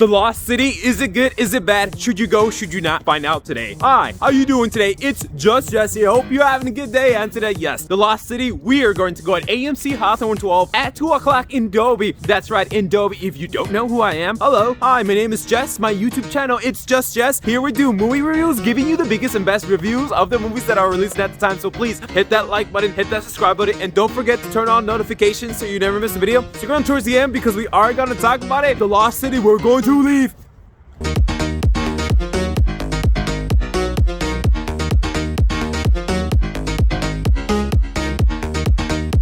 The Lost City, is it good? Is it bad? Should you go? Should you not? Find out today. Hi, how you doing today? It's just Jesse. I hope you're having a good day. And today, yes, The Lost City, we are going to go at AMC Hawthorn 12 at 2 o'clock in Dolby. That's right, in Dolby. If you don't know who I am, hello. Hi, my name is Jess. My YouTube channel, it's Just Jess. Here we do movie reviews, giving you the biggest and best reviews of the movies that are released at the time. So please hit that like button, hit that subscribe button, and don't forget to turn on notifications so you never miss a video. Stick around towards the end because we are going to talk about it. The Lost City, we're going to leave.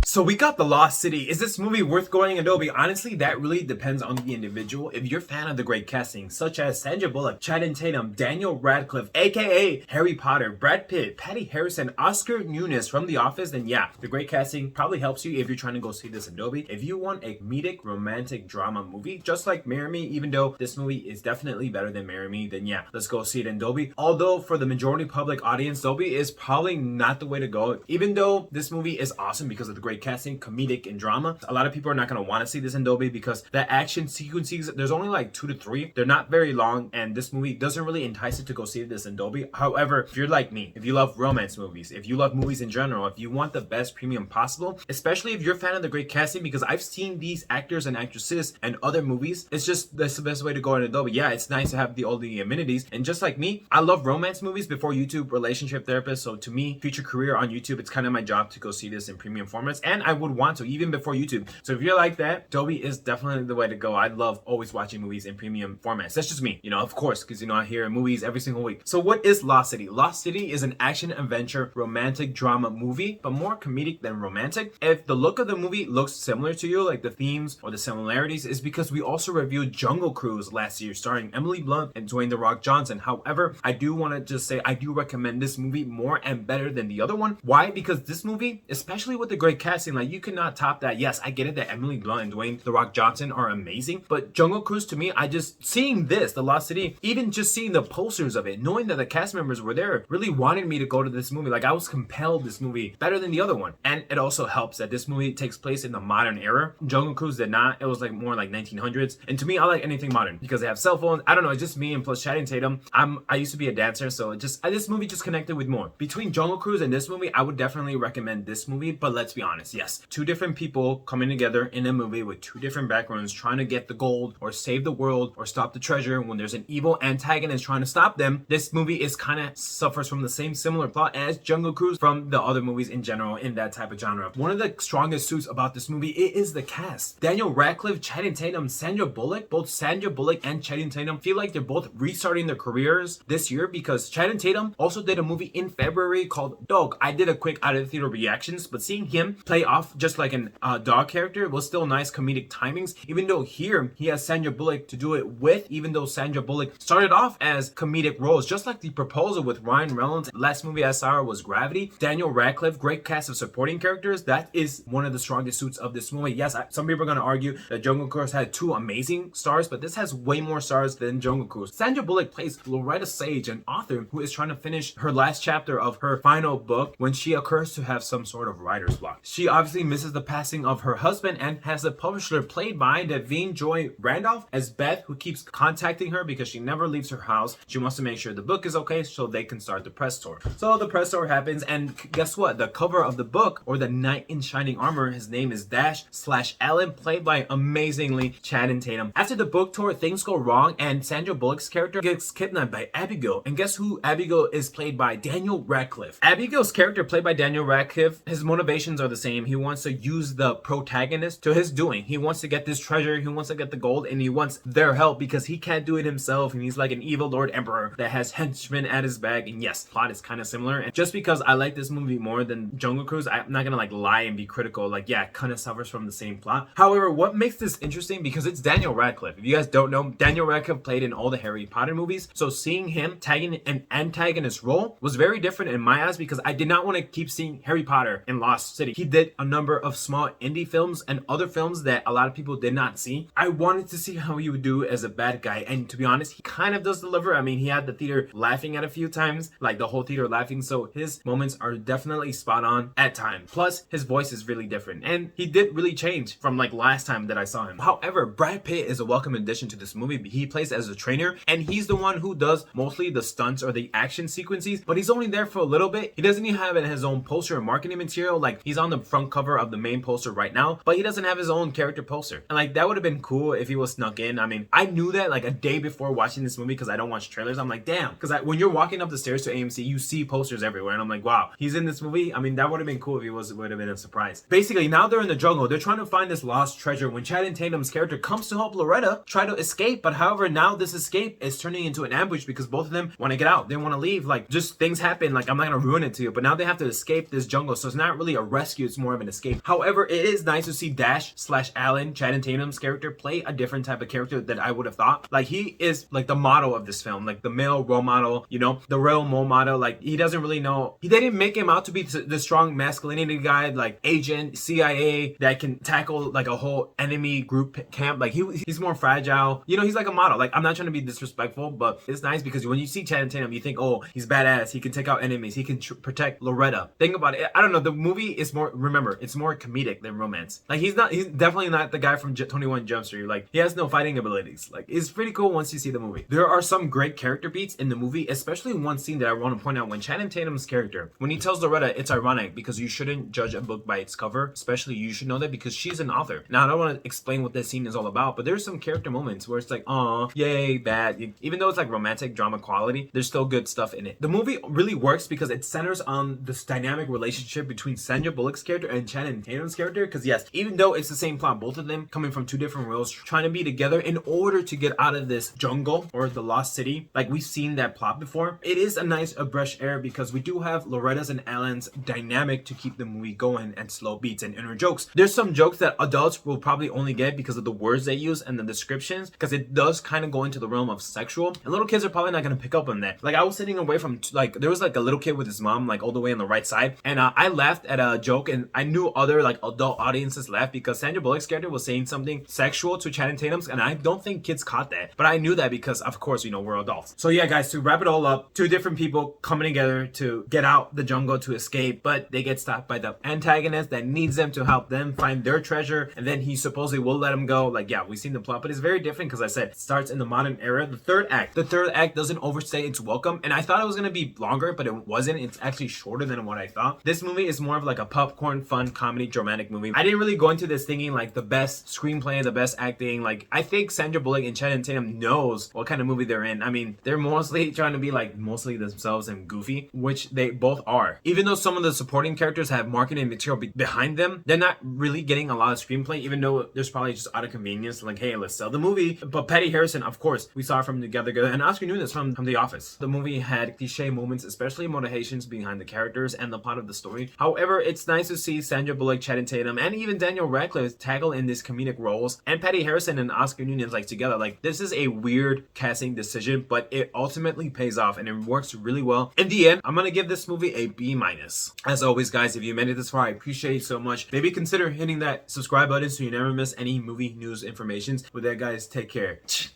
So we got The Lost City. Is this movie worth going in Dolby? Honestly, that really depends on the individual. If you're a fan of the great casting, such as Sandra Bullock, Channing Tatum, Daniel Radcliffe, aka Harry Potter, Brad Pitt, Patty Harrison, Oscar Nunes from The Office, then yeah, the great casting probably helps you if you're trying to go see this in Dolby. If you want a comedic, romantic drama movie, just like Marry Me, even though this movie is definitely better than Marry Me, then yeah, let's go see it in Dolby. Although for the majority public audience, Dolby is probably not the way to go. Even though this movie is awesome because of the great casting, comedic, and drama, a lot of people are not going to want to see this in Dolby because the action sequences, there's only like 2 to 3. They're not very long, and this movie doesn't really entice you to go see this in Dolby. However, if you're like me, if you love romance movies, if you love movies in general, if you want the best premium possible, especially if you're a fan of the great casting, because I've seen these actors and actresses and other movies, it's just that's the best way to go in Dolby. Yeah, it's nice to have all the amenities, and just like me, I love romance movies before YouTube Relationship Therapist. So to me, future career on YouTube, it's kind of my job to go see this in premium formats, and I would want to even before YouTube. So if you're like that, Dolby is definitely the way to go. I love always watching movies in premium formats. That's just me, of course, because I hear movies every single week. So what is Lost City? Lost City is an action adventure romantic drama movie, but more comedic than romantic. If the look of the movie looks similar to you, like the themes or the similarities, is because we also reviewed Jungle Cruise last year starring Emily Blunt and Dwayne The Rock Johnson. However, I do want to just say I do recommend this movie more and better than the other one. Why? Because this movie, especially with the great casting, like you cannot top that. Yes, I get it that Emily Blunt and Dwayne The Rock Johnson are amazing, but Jungle Cruise, to me, I just seeing this, The Lost City, even just seeing the posters of it, knowing that the cast members were there, really wanted me to go to this movie. Like I was compelled this movie better than the other one. And it also helps that this movie takes place in the modern era. Jungle Cruise did not. It was like more like 1900s. And to me, I like anything modern because they have cell phones. I don't know, it's just me, and plus Channing Tatum. I used to be a dancer, so this movie just connected with more. Between Jungle Cruise and this movie, I would definitely recommend this movie, but let's be honest, yes, two different people coming together in a movie with two different backgrounds trying to get the gold or save the world or stop the treasure when there's an evil antagonist trying to stop them. This movie is kind of suffers from the same similar plot as Jungle Cruise from the other movies in general in that type of genre. One of the strongest suits about this movie, it is the cast. Daniel Radcliffe, Channing Tatum, Sandra Bullock. Both Sandra Bullock and Channing Tatum feel like they're both restarting their careers this year because Channing Tatum also did a movie in February called Dog. I did a quick out of the theater reactions, but seeing him play off just like an dog character was still nice comedic timings, even though here he has Sandra Bullock to do it with, even though Sandra Bullock started off as comedic roles, just like The Proposal with Ryan Reynolds. Last movie I saw was Gravity. Daniel Radcliffe, great cast of supporting characters. That is one of the strongest suits of this movie. Yes, some people are going to argue that Jungle Cruise had 2 amazing stars, but this has way more stars than Jungle Cruise. Sandra Bullock plays Loretta Sage, an author who is trying to finish her last chapter of her final book when she occurs to have some sort of writer's block. She obviously misses the passing of her husband and has a publisher played by Davine Joy Randolph as Beth, who keeps contacting her because she never leaves her house. She wants to make sure the book is okay so they can start the press tour. So the press tour happens, and guess what? The cover of the book, or the knight in shining armor, his name is Dash/Alan, played by amazingly Channing Tatum. After the book tour, things go wrong and Sandra Bullock's character gets kidnapped by Abigail. And guess who Abigail is played by? Daniel Radcliffe. Abigail's character, played by Daniel Radcliffe, his motivations are the same. He wants to use the protagonist to his doing. He wants to get this treasure, he wants to get the gold, and he wants their help because he can't do it himself, and he's like an evil Lord Emperor that has henchmen at his back. And yes, plot is kind of similar. And just because I like this movie more than Jungle Cruise, I'm not gonna lie and be critical. Like, yeah, it kind of suffers from the same plot. However, what makes this interesting, because it's Daniel Radcliffe. If you guys don't know, Daniel Radcliffe played in all the Harry Potter movies, so seeing him tagging an antagonist role was very different in my eyes because I did not want to keep seeing Harry Potter in Lost City. did a number of small indie films and other films that a lot of people did not see. I wanted to see how he would do as a bad guy, and to be honest, he kind of does deliver. I mean, he had the theater laughing at a few times, like the whole theater laughing, so his moments are definitely spot on at times. Plus, his voice is really different, and he did really change from like last time that I saw him. However, Brad Pitt is a welcome addition to this movie. He plays as a trainer, and he's the one who does mostly the stunts or the action sequences, but he's only there for a little bit. He doesn't even have his own poster or marketing material. Like, he's on the front cover of the main poster right now, but he doesn't have his own character poster. And like, that would have been cool if he was snuck in. I mean, I knew that like a day before watching this movie because I don't watch trailers. I'm like, damn, because when you're walking up the stairs to AMC, you see posters everywhere, and I'm like, wow, he's in this movie. I mean, that would have been cool if he would have been a surprise. Basically, now they're in the jungle. They're trying to find this lost treasure when Channing Tatum's character comes to help Loretta try to escape. But however, now this escape is turning into an ambush because both of them want to get out. They want to leave. Like, just things happen. Like, I'm not gonna ruin it to you, but now they have to escape this jungle. So it's not really a rescue, it's more of an escape. However, it is nice to see Dash/Alan, Channing Tatum's character, play a different type of character that I would have thought. Like, he is like the model of this film, like the male role model, you know, the real role model. Like, he doesn't really know. They didn't make him out to be the strong masculinity guy, like agent, CIA, that can tackle like a whole enemy group camp. Like, he's more fragile. You know, he's like a model. Like, I'm not trying to be disrespectful, but it's nice because when you see Channing Tatum, you think, oh, he's badass. He can take out enemies. He can protect Loretta. Think about it. I don't know. The movie is more, remember, it's more comedic than romance. Like, he's definitely not the guy from 21 Jump Street. Like, he has no fighting abilities. Like, it's pretty cool once you see the movie. There are some great character beats in the movie, especially one scene that I want to point out when Channing Tatum's character, when he tells Loretta, it's ironic because you shouldn't judge a book by its cover, especially you should know that because she's an author. Now, I don't want to explain what this scene is all about, but there's some character moments where it's like, aw, yay, bad. Even though it's like romantic drama quality, there's still good stuff in it. The movie really works because it centers on this dynamic relationship between Sandra Bullock's character and Channing Tatum's character. Because yes, even though it's the same plot, both of them coming from two different worlds, trying to be together in order to get out of this jungle or the lost city. Like, we've seen that plot before. It is a nice fresh air because we do have Loretta's and Alan's dynamic to keep the movie going and slow beats and inner jokes. There's some jokes that adults will probably only get because of the words they use and the descriptions, because it does kind of go into the realm of sexual, and little kids are probably not going to pick up on that. Like, I was sitting away from, like, there was like a little kid with his mom, like all the way on the right side, and I laughed at a joke, and I knew other like adult audiences laughed because Sandra Bullock's character was saying something sexual to Channing Tatum's, and I don't think kids caught that, but I knew that because of course, you know, we're adults. So yeah, guys, to wrap it all up, two different people coming together to get out the jungle to escape, but they get stopped by the antagonist that needs them to help them find their treasure, and then he supposedly will let them go. Like, yeah, we've seen the plot, but it's very different because I said it starts in the modern era. The third act doesn't overstay its welcome, and I thought it was gonna be longer, but it wasn't. It's actually shorter than what I thought. This movie is more of like a popcorn fun comedy dramatic movie. I didn't really go into this thinking like the best screenplay, the best acting. Like, I think Sandra Bullock and Channing Tatum knows what kind of movie they're in. I mean, they're mostly trying to be like mostly themselves and goofy, which they both are. Even though some of the supporting characters have marketing material behind them, they're not really getting a lot of screenplay, even though there's probably just out of convenience, like, hey, let's sell the movie. But Patty Harrison, of course, we saw from Together, and Oscar Nunez from The Office. The movie had cliche moments, especially motivations behind the characters and the plot of the story. However, it's nice to see Sandra Bullock, Channing Tatum, and even Daniel Radcliffe tackle in these comedic roles, and Patty Harrison and Oscar Nunez like together. Like, this is a weird casting decision, but it ultimately pays off and it works really well. In the end, I'm gonna give this movie a B-. As always, guys, if you made it this far, I appreciate you so much. Maybe consider hitting that subscribe button so you never miss any movie news information. With that, guys, take care.